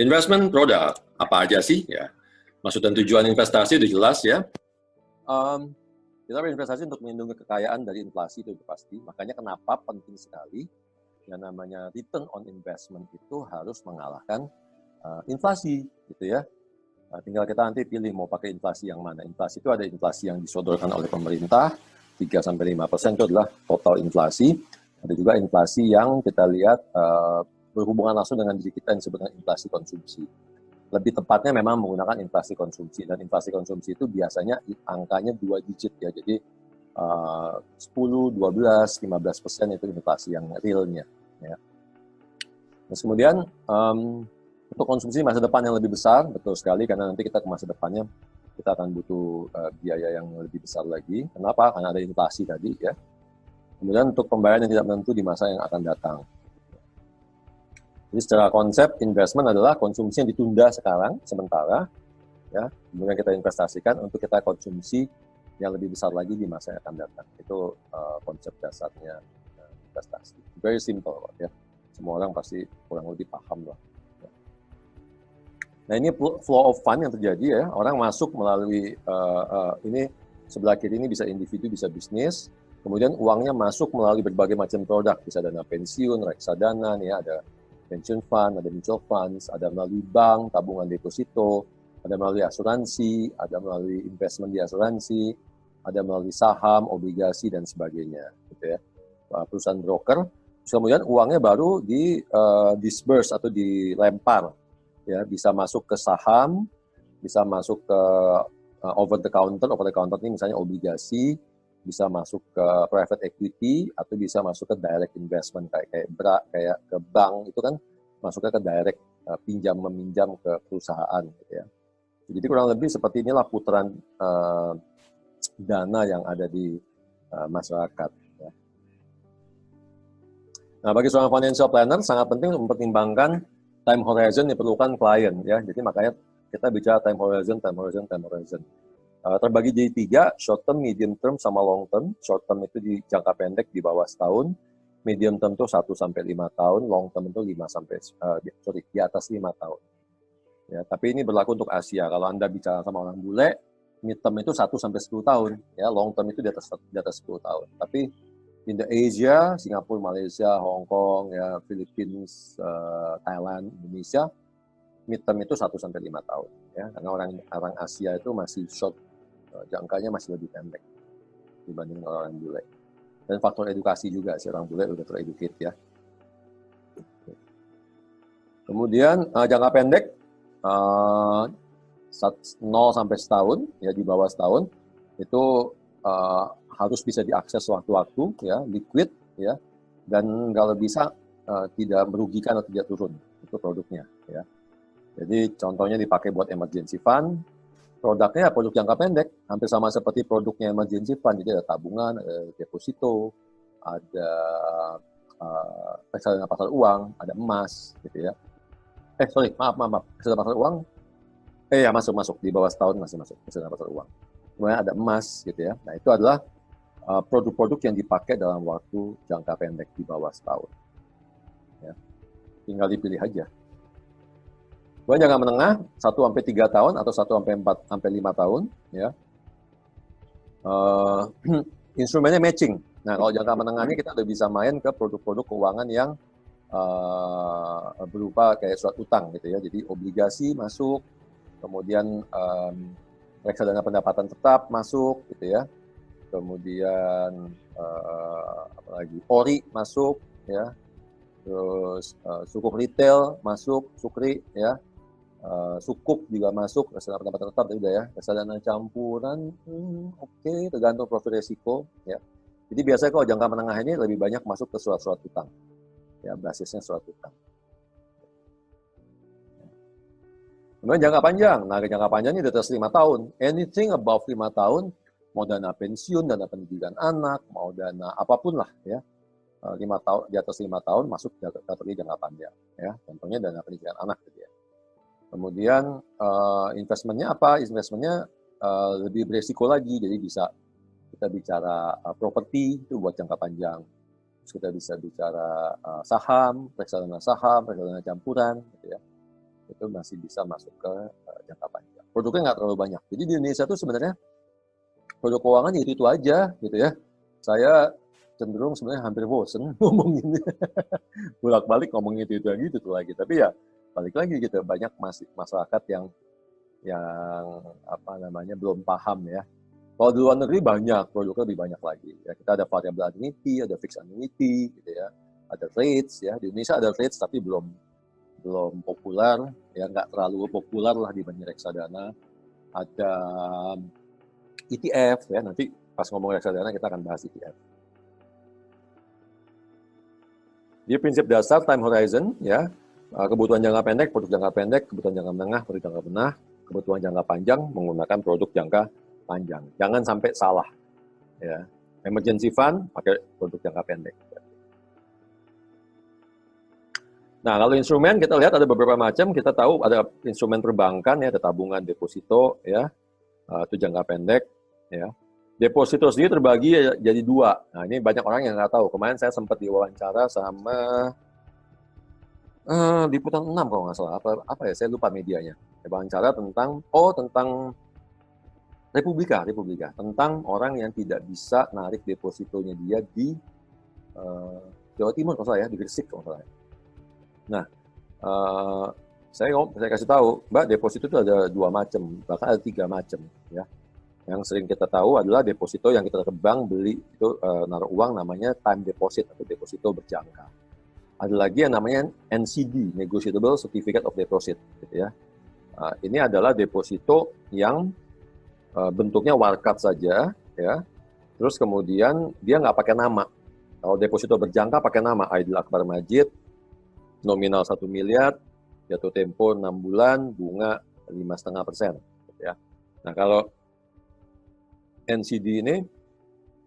Investment produk apa aja sih ya? Maksud dan tujuan investasi udah jelas ya. Kita berinvestasi untuk melindungi kekayaan dari inflasi itu pasti. Makanya kenapa penting sekali yang namanya return on investment itu harus mengalahkan inflasi, gitu ya. Tinggal kita nanti pilih mau pakai inflasi yang mana. Inflasi itu ada inflasi yang disodorkan oleh pemerintah 3-5% itu adalah total inflasi. Ada juga inflasi yang kita lihat berhubungan langsung dengan diri kita yang disebut dengan inflasi konsumsi. Lebih tepatnya memang menggunakan inflasi konsumsi, dan inflasi konsumsi itu biasanya angkanya 2 digit ya, jadi 10, 12, 15% itu inflasi yang realnya ya. Terus kemudian untuk konsumsi masa depan yang lebih besar, betul sekali, karena nanti kita ke masa depannya kita akan butuh biaya yang lebih besar lagi. Kenapa? Karena ada inflasi tadi ya. Kemudian untuk pembayaran yang tidak menentu di masa yang akan datang. Jadi secara konsep investment adalah konsumsi yang ditunda sekarang sementara, ya, kemudian kita investasikan untuk kita konsumsi yang lebih besar lagi di masa yang akan datang. Itu konsep dasarnya investasi. Very simple ya. Semua orang pasti kurang lebih paham lah. Nah ini flow of fund yang terjadi ya. Orang masuk melalui ini sebelah kiri ini bisa individu, bisa bisnis. Kemudian uangnya masuk melalui berbagai macam produk. Bisa dana pensiun, reksadana, nih ya, ada pension fund, ada mutual funds, ada melalui bank, tabungan deposito, ada melalui asuransi, ada melalui investment di asuransi, ada melalui saham, obligasi, dan sebagainya. Gitu ya. Perusahaan broker, kemudian uangnya baru di disburse atau dilempar. Ya, bisa masuk ke saham, bisa masuk ke over the counter ini misalnya obligasi, bisa masuk ke private equity, atau bisa masuk ke direct investment kayak ke bank, itu kan masuknya ke direct pinjam meminjam ke perusahaan gitu ya. Jadi kurang lebih seperti inilah putaran dana yang ada di masyarakat ya. Nah, bagi seorang financial planner sangat penting untuk mempertimbangkan time horizon yang diperlukan klien ya. Jadi makanya kita bicara time horizon. Terbagi jadi 3, short term, medium term, sama long term. Short term itu di jangka pendek di bawah setahun, medium term itu 1-5 tahun, long term itu di atas 5 tahun. Ya, tapi ini berlaku untuk Asia. Kalau Anda bicara sama orang bule, mid term itu 1-10 tahun, ya, long term itu di atas 10 tahun. Tapi in the Asia, Singapura, Malaysia, Hong Kong, ya, Philippines, Thailand, Indonesia, mid term itu 1-5 tahun, ya, karena orang Asia itu masih short, jangkanya masih lebih pendek dibanding orang bule. Dan faktor edukasi juga, si orang bule udah tereducate ya. Kemudian jangka pendek 0 sampai setahun, ya, di bawah setahun itu harus bisa diakses waktu-waktu, ya, liquid, ya, dan kalau bisa tidak merugikan atau tidak turun itu produknya, ya. Jadi contohnya dipakai buat emergency fund, produknya produk jangka pendek, hampir sama seperti produknya emergency fund. Jadi ada tabungan, ada deposito, ada reksadana pasar uang, ada emas, gitu ya. Maaf, reksadana pasar uang, ya masuk di bawah setahun masih masuk reksadana pasar uang. Kemudian ada emas, gitu ya. Nah itu adalah produk-produk yang dipakai dalam waktu jangka pendek di bawah setahun. Ya. Tinggal dipilih aja. Kemudian jangka menengah 1-3 tahun atau 1-5 tahun, ya. Instrumennya matching. Nah, kalau jangka menengah ini kita udah bisa main ke produk-produk keuangan yang berupa kayak surat utang gitu ya. Jadi obligasi masuk, kemudian reksadana pendapatan tetap masuk gitu ya. Kemudian apalagi ORI masuk ya. Terus sukuk retail masuk, sukri ya. Sukuk juga masuk, reksadana pendapatan tetap udah ya. Reksadana campuran, oke, tergantung profil resiko ya. Jadi biasanya kalau jangka menengah ini lebih banyak masuk ke surat-surat utang, ya, basisnya surat utang. Kemudian jangka panjang, nah jangka panjang ini di atas 5 tahun. Anything above 5 tahun, mau dana pensiun, dana pendidikan anak, mau dana apapun lah ya. 5 tahun, di atas 5 tahun masuk kategori jangka panjang ya. Contohnya dana pendidikan anak gitu ya. Kemudian investmentnya apa? Investmentnya lebih beresiko lagi, jadi bisa kita bicara properti itu buat jangka panjang. Terus kita bisa bicara saham, reksadana campuran, gitu ya. itu masih bisa masuk ke jangka panjang. Produknya nggak terlalu banyak. Jadi di Indonesia tuh sebenarnya produk keuangan itu aja gitu ya. Saya cenderung sebenarnya hampir bosen ngomongin bolak-balik ngomong itu lagi. Tapi ya balik lagi gitu, banyak masyarakat yang apa namanya belum paham ya. Kalau di luar negeri banyak, produknya lebih banyak lagi. Ya, kita ada variable annuity, ada fixed annuity, gitu ya. Ada rates ya. Di Indonesia ada rates tapi belum populer, ya nggak terlalu populer lah dibanding reksadana. Ada ETF ya, nanti pas ngomong reksadana kita akan bahas ETF. Jadi prinsip dasar time horizon ya, kebutuhan jangka pendek, produk jangka pendek, kebutuhan jangka menengah, produk jangka menengah, kebutuhan jangka panjang menggunakan produk jangka panjang. Jangan sampai salah ya. Emergency fund pakai produk jangka pendek. Nah, kalau instrumen kita lihat ada beberapa macam. Kita tahu ada instrumen perbankan ya, ada tabungan, deposito ya, itu jangka pendek ya. Deposito sendiri terbagi jadi dua. Nah, ini banyak orang yang nggak tahu. Kemarin saya sempat diwawancara sama Liputan 6 kalau nggak salah. Apa ya, saya lupa medianya. Wawancara tentang Republika. Tentang orang yang tidak bisa narik depositonya dia di Jawa Timur kalau salah ya, di Gresik kalau salah. Nah, saya kasih tahu, Mbak, deposito itu ada 2 macam, bahkan ada 3 macam ya. Yang sering kita tahu adalah deposito yang kita ke bank beli itu naruh uang, namanya time deposit atau deposito berjangka. Ada lagi yang namanya NCD, Negotiable Certificate of Deposit, gitu ya. Ini adalah deposito yang bentuknya warkat saja, ya. Terus kemudian dia nggak pakai nama. Kalau deposito berjangka pakai nama, Aidil Akbar Majid, nominal 1 miliar, jatuh tempo 6 bulan, bunga 5,5%. Gitu ya. Nah, kalau NCD ini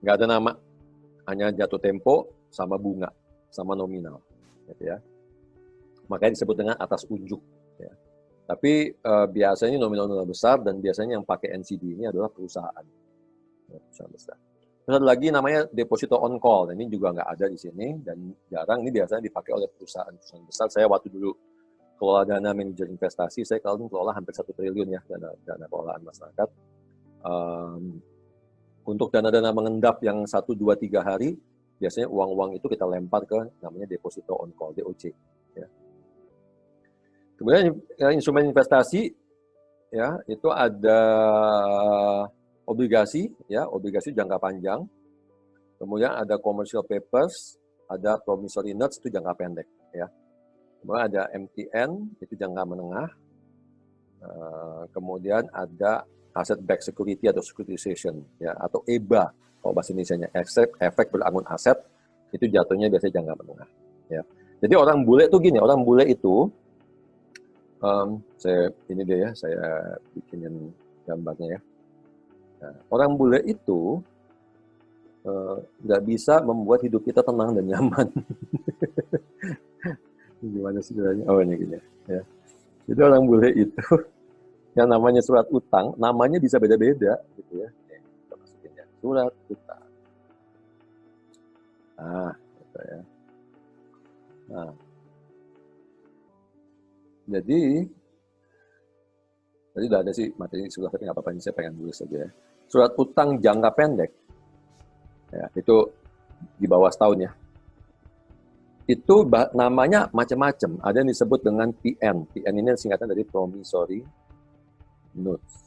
nggak ada nama, hanya jatuh tempo sama bunga, sama nominal, gitu ya. Makanya disebut dengan atas unjuk. Ya. Tapi biasanya nominal besar dan biasanya yang pakai NCD ini adalah perusahaan, ya, perusahaan besar. Terus ada lagi namanya deposito on call. Ini juga nggak ada di sini dan jarang. Ini biasanya dipakai oleh perusahaan besar. Saya waktu dulu kelola dana manajer investasi, saya kalau kelola hampir 1 triliun ya dana kelolaan masyarakat. Untuk dana-dana mengendap yang 1, 2, 3 hari, biasanya uang-uang itu kita lempar ke namanya deposito on call, DOC. Ya. Kemudian instrumen investasi, ya itu ada obligasi, ya obligasi jangka panjang. Kemudian ada commercial papers, ada promissory notes itu jangka pendek, ya. Kemudian ada MTN itu jangka menengah. Kemudian ada asset backed security atau securitization, ya, atau EBA kalau bahasa Indonesianya, efek berangun aset, itu jatuhnya biasanya jangka menengah, ya. Jadi orang bule itu gini, orang bule itu saya bikinin gambarnya ya. Nah, orang bule itu nggak bisa membuat hidup kita tenang dan nyaman. Gimana sih caranya? Oh, ini gini ya. Jadi orang bule itu yang namanya surat utang, namanya bisa beda-beda gitu ya. Kita masukin ya, surat utang. Nah, gitu ya. Nah, jadi tadi udah ada sih materi sudah, tapi nggak apa-apa, ini saya pengen tulis saja ya. Surat utang jangka pendek, ya, itu di bawah setahun ya. Itu namanya macam-macam. Ada yang disebut dengan PN. PN ini singkatan dari promissory notes.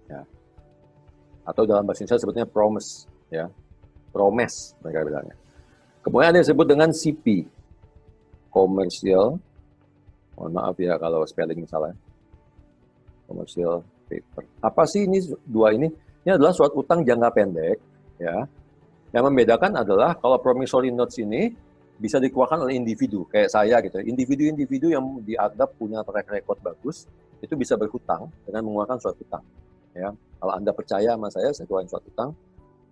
Ya. Atau dalam bahasa Indonesia sebutnya promise, ya. Promise mereka bilangnya. Kemudian ada yang disebut dengan CP. Commercial. Mohon maaf ya kalau spelling salah. Commercial paper. Apa sih ini dua ini? Ini adalah surat utang jangka pendek, ya. Yang membedakan adalah kalau promissory notes ini bisa dikeluarkan oleh individu, kayak saya gitu. Individu-individu yang dianggap punya track record bagus, itu bisa berhutang dengan mengeluarkan surat utang. Ya, kalau Anda percaya sama saya keluarin surat utang.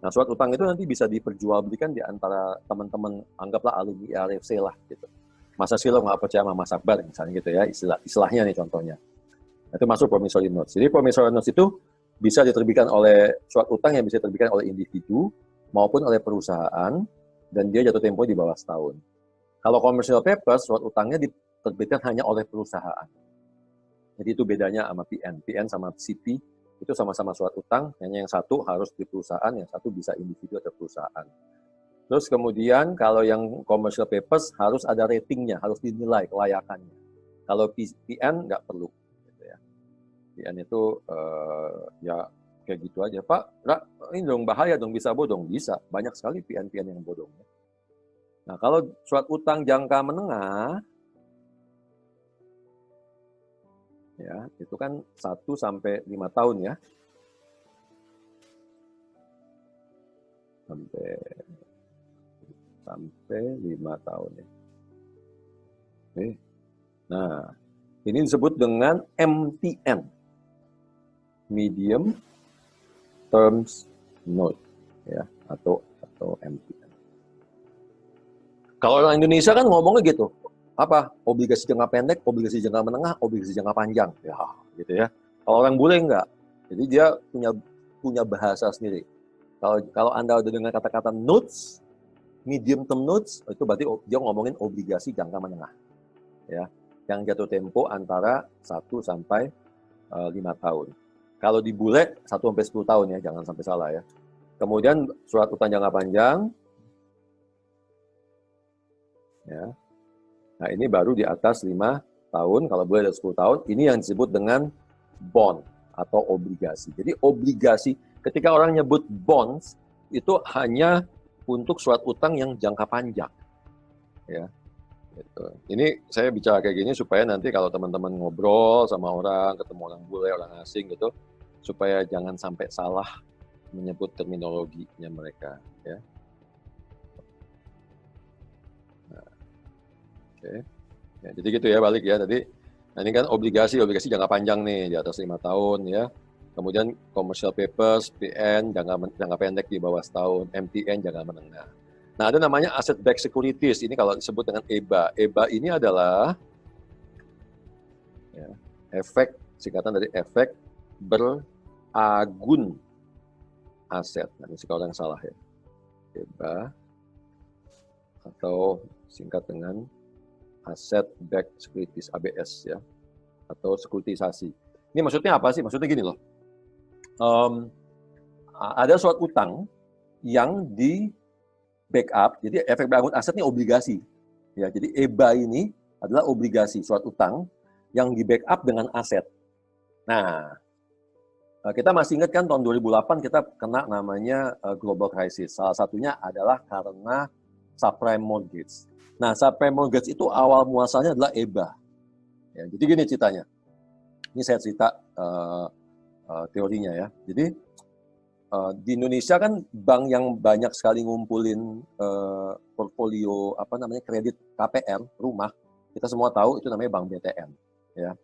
Nah, surat utang itu nanti bisa diperjualbelikan di antara teman-teman, anggaplah alumni IRFC lah gitu. Masa sih lo nggak percaya sama Mas Akbar misalnya gitu ya, istilahnya nih contohnya. Itu masuk promissory notes. Jadi promissory notes itu bisa diterbitkan oleh surat utang yang bisa diterbitkan oleh individu maupun oleh perusahaan, dan dia jatuh tempo di bawah setahun. Kalau commercial paper, surat utangnya diterbitkan hanya oleh perusahaan. Jadi itu bedanya sama PN. PN sama CP itu sama-sama surat utang, hanya yang satu harus di perusahaan, yang satu bisa individu atau perusahaan. Terus kemudian kalau yang commercial papers harus ada ratingnya, harus dinilai kelayakannya. Kalau PN nggak perlu. Gitu ya. PN itu ya kayak gitu aja. Pak, ini dong bahaya dong, bisa bodong. Bisa, banyak sekali PN-PN yang bodong. Nah, kalau surat utang jangka menengah, ya itu kan 1 sampai 5 tahun ya. Sampai 5 tahun ya. Oke. Nah, ini disebut dengan MTN. Medium Terms Note ya, atau MTN. Kalau orang Indonesia kan ngomongnya gitu. Apa? Obligasi jangka pendek, obligasi jangka menengah, obligasi jangka panjang. Ya, gitu ya. Kalau orang bule enggak. Jadi dia punya bahasa sendiri. Kalau Anda udah dengar kata-kata notes, medium term notes, itu berarti dia ngomongin obligasi jangka menengah. Ya, yang jatuh tempo antara 1 sampai 5 tahun. Kalau di bule 1 sampai 10 tahun ya, jangan sampai salah ya. Kemudian surat utang jangka panjang. Ya. Nah, ini baru di atas 5 tahun, kalau boleh ada 10 tahun, ini yang disebut dengan bond atau obligasi. Jadi obligasi, ketika orang nyebut bonds, itu hanya untuk surat utang yang jangka panjang. Ya. Gitu. Ini saya bicara kayak gini supaya nanti kalau teman-teman ngobrol sama orang, ketemu orang bule, orang asing gitu, supaya jangan sampai salah menyebut terminologinya mereka. Ya. Oke. Ya, jadi gitu ya, balik ya. Tadi, nah ini kan obligasi jangka panjang nih, di atas 5 tahun ya. Kemudian commercial papers, PN, jangka pendek di bawah setahun, MTN, jangka menengah. Nah, ada namanya asset backed securities. Ini kalau disebut dengan EBA. EBA ini adalah ya, efek, singkatan dari efek beragun aset. Nah, ini kalau yang salah ya. EBA atau singkat dengan Asset Backed Securities, ABS ya, atau sekuritisasi. Ini maksudnya apa sih? Maksudnya gini loh, ada surat utang yang di backup, jadi efek beragun aset ini obligasi. Ya, jadi EBA ini adalah obligasi surat utang yang di backup dengan aset. Nah, kita masih ingat kan tahun 2008 kita kena namanya global crisis. Salah satunya adalah karena subprime mortgage. Nah, subprime mortgage itu awal muasalnya adalah EBA. Ya, jadi gini ceritanya. Ini saya cerita teorinya ya. Jadi di Indonesia kan bank yang banyak sekali ngumpulin portfolio kredit KPR rumah. Kita semua tahu itu namanya Bank BTN. Ya.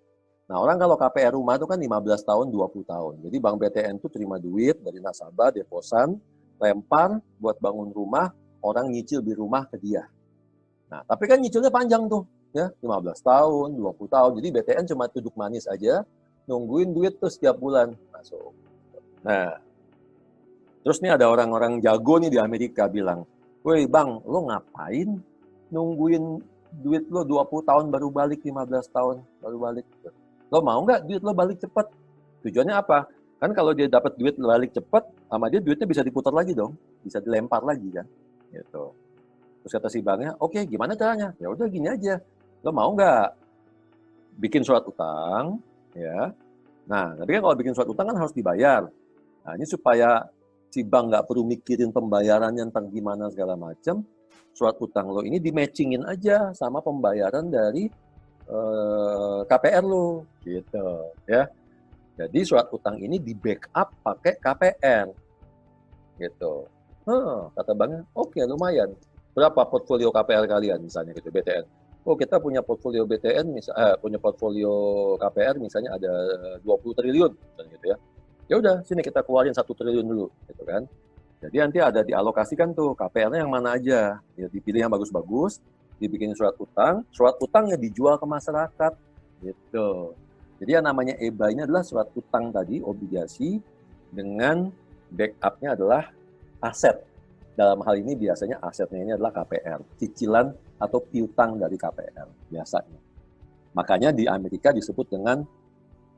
Nah, orang kalau KPR rumah itu kan 15 tahun, 20 tahun. Jadi Bank BTN itu terima duit dari nasabah, deposan, lempar buat bangun rumah, orang nyicil di rumah ke dia. Nah, tapi kan nyicilnya panjang tuh, ya, 15 tahun, 20 tahun. Jadi BTN cuma duduk manis aja, nungguin duit tuh setiap bulan masuk. Nah, terus nih ada orang-orang jago nih di Amerika bilang, "Woi Bang, lo ngapain nungguin duit lo 20 tahun baru balik, 15 tahun baru balik? Lo mau nggak duit lo balik cepat?" Tujuannya apa? Kan kalau dia dapat duit balik cepat, sama dia duitnya bisa diputar lagi dong, bisa dilempar lagi kan, gitu. Terus kata si banknya, oke, gimana caranya? Ya udah gini aja, lo mau nggak bikin surat utang, ya? Nah, tapi kan kalau bikin surat utang kan harus dibayar. Nah, ini supaya si bank nggak perlu mikirin pembayarannya tentang gimana segala macam, surat utang lo ini di-matchingin aja sama pembayaran dari KPR lo, gitu, ya. Jadi surat utang ini di backup pakai KPR, gitu. Kata banknya, oke, lumayan. Berapa portfolio KPR kalian misalnya gitu, BTN? Oh, kita punya portfolio BTN, punya portfolio KPR misalnya ada 20 triliun, misalnya gitu ya. Ya udah, sini kita keluarin 1 triliun dulu, gitu kan. Jadi nanti ada dialokasikan tuh KPR-nya yang mana aja. Ya, dipilih yang bagus-bagus, dibikin surat utangnya dijual ke masyarakat, gitu. Jadi yang namanya EBA ini adalah surat utang tadi, obligasi, dengan backup-nya adalah aset. Dalam hal ini biasanya asetnya ini adalah KPR, cicilan atau piutang dari KPR biasanya. Makanya di Amerika disebut dengan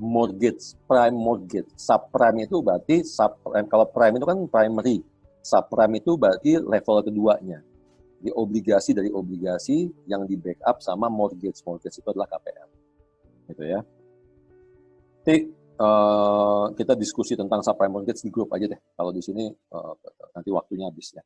mortgage, prime mortgage. Subprime itu berarti subprime, kalau prime itu kan primary, subprime itu berarti level keduanya. Di obligasi dari obligasi yang di backup sama mortgage. Mortgage itu adalah KPR. Gitu ya. Nanti kita diskusi tentang subprime mortgage di grup aja deh. Kalau di sini nanti waktunya habis ya.